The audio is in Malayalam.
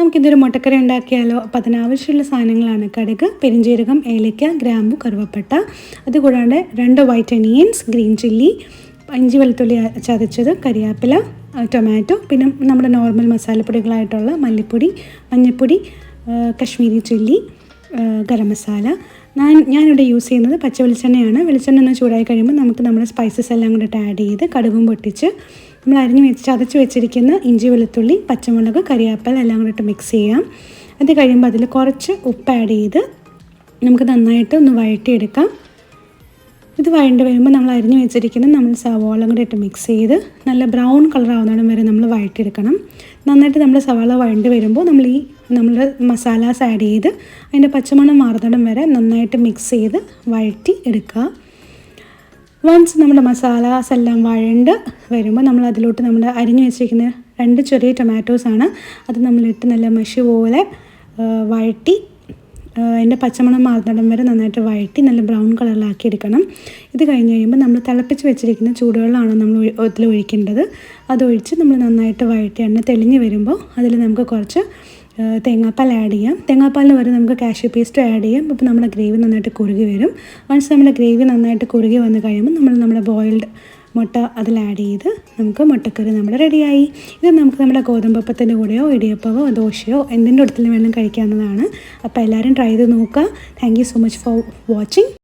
നമുക്കിതൊരു മുട്ടക്കറി ഉണ്ടാക്കിയാലോ. അപ്പോൾ അതിനാവശ്യമുള്ള സാധനങ്ങളാണ് കടുക്, പെരിഞ്ജീരകം, ഏലക്ക, ഗ്രാമ്പു, കറുവപ്പട്ട. അതുകൂടാണ്ട് 2 വൈറ്റ് ഒനിയൻസ്, ഗ്രീൻ ചില്ലി, ഇഞ്ചി വെളുത്തുള്ളി ചതച്ചത്, കരിയാപ്പില, ടൊമാറ്റോ, പിന്നെ നമ്മുടെ നോർമൽ മസാലപ്പൊടികളായിട്ടുള്ള മല്ലിപ്പൊടി, മഞ്ഞൾപ്പൊടി, കശ്മീരി ചില്ലി, ഗരം മസാല. ഞാനിവിടെ യൂസ് ചെയ്യുന്നത് പച്ച വെളിച്ചെണ്ണയാണ്. വെളിച്ചെണ്ണ ഒന്ന് ചൂടായി കഴിയുമ്പോൾ നമുക്ക് നമ്മുടെ സ്പൈസസ് എല്ലാം കൂടിയിട്ട് ആഡ് ചെയ്ത് കടുകും പൊട്ടിച്ച് നമ്മൾ ചതച്ച് വെച്ചിരിക്കുന്ന ഇഞ്ചി വെളുത്തുള്ളി, പച്ചമുളക്, കരിയാപ്പില എല്ലാം കൂടിയിട്ട് മിക്സ് ചെയ്യാം. അത് കഴിയുമ്പോൾ അതിൽ കുറച്ച് ഉപ്പ് ആഡ് ചെയ്ത് നമുക്ക് നന്നായിട്ട് ഒന്ന് വഴറ്റിയെടുക്കാം. ഇത് വഴണ്ട് വരുമ്പോൾ നമ്മൾ നമ്മൾ സവാള കൂടെ ഇട്ട് മിക്സ് ചെയ്ത് നല്ല ബ്രൗൺ കളർ ആവുന്നിടം വരെ നമ്മൾ വഴറ്റിയെടുക്കണം. നന്നായിട്ട് നമ്മൾ സവാള വഴണ്ട് വരുമ്പോൾ നമ്മൾ മസാലാസ് ആഡ് ചെയ്ത് അതിൻ്റെ പച്ചമണം മാറുന്നിടം വരെ നന്നായിട്ട് മിക്സ് ചെയ്ത് വഴറ്റി എടുക്കുക. വൺസ് നമ്മുടെ മസാലാസ് എല്ലാം വഴണ്ട് വരുമ്പോൾ നമ്മൾ അതിലോട്ട് നമ്മൾ അരിഞ്ഞു വെച്ചിരിക്കുന്ന 2 ചെറിയ ടൊമാറ്റോസാണ്. അത് നമ്മളിട്ട് നല്ല മഷി പോലെ വഴറ്റി അതിൻ്റെ പച്ചമണം മാറുന്നിടം വരെ നന്നായിട്ട് വഴറ്റി നല്ല ബ്രൗൺ കളറിലാക്കി എടുക്കണം. ഇത് കഴിഞ്ഞ് കഴിയുമ്പോൾ നമ്മൾ തിളപ്പിച്ച് വെച്ചിരിക്കുന്ന ചൂടുവെള്ളമാണ് നമ്മൾ അതിൽ ഒഴിക്കേണ്ടത്. അതൊഴിച്ച് നമ്മൾ നന്നായിട്ട് വഴറ്റി എണ്ണ തെളിഞ്ഞ് വരുമ്പോൾ അതിൽ നമുക്ക് കുറച്ച് തേങ്ങാപ്പാൽ ആഡ് ചെയ്യാം. തേങ്ങാപ്പാലിന് വരെ നമുക്ക് കാഷ്യൂ പേസ്റ്റ് ആഡ് ചെയ്യാം. അപ്പോൾ നമ്മുടെ ഗ്രേവി നന്നായിട്ട് കുറുകി വരും. വൺസ് നമ്മുടെ ഗ്രേവി നന്നായിട്ട് കുറുകി വന്ന് കഴിയുമ്പോൾ നമ്മുടെ ബോയിൽഡ് മുട്ട അതിൽ ആഡ് ചെയ്ത് നമുക്ക് മുട്ടക്കറി നമ്മുടെ റെഡിയായി. ഇത് നമുക്ക് നമ്മുടെ ഗോതമ്പപ്പത്തിൻ്റെ കൂടെയോ ഇടിയപ്പമോ ദോശയോ എന്തിൻ്റെ അടുത്തും വേണം കഴിക്കാവുന്നതാണ്. അപ്പോൾ എല്ലാവരും ട്രൈ ചെയ്ത് നോക്കുക. Thank you so much for watching.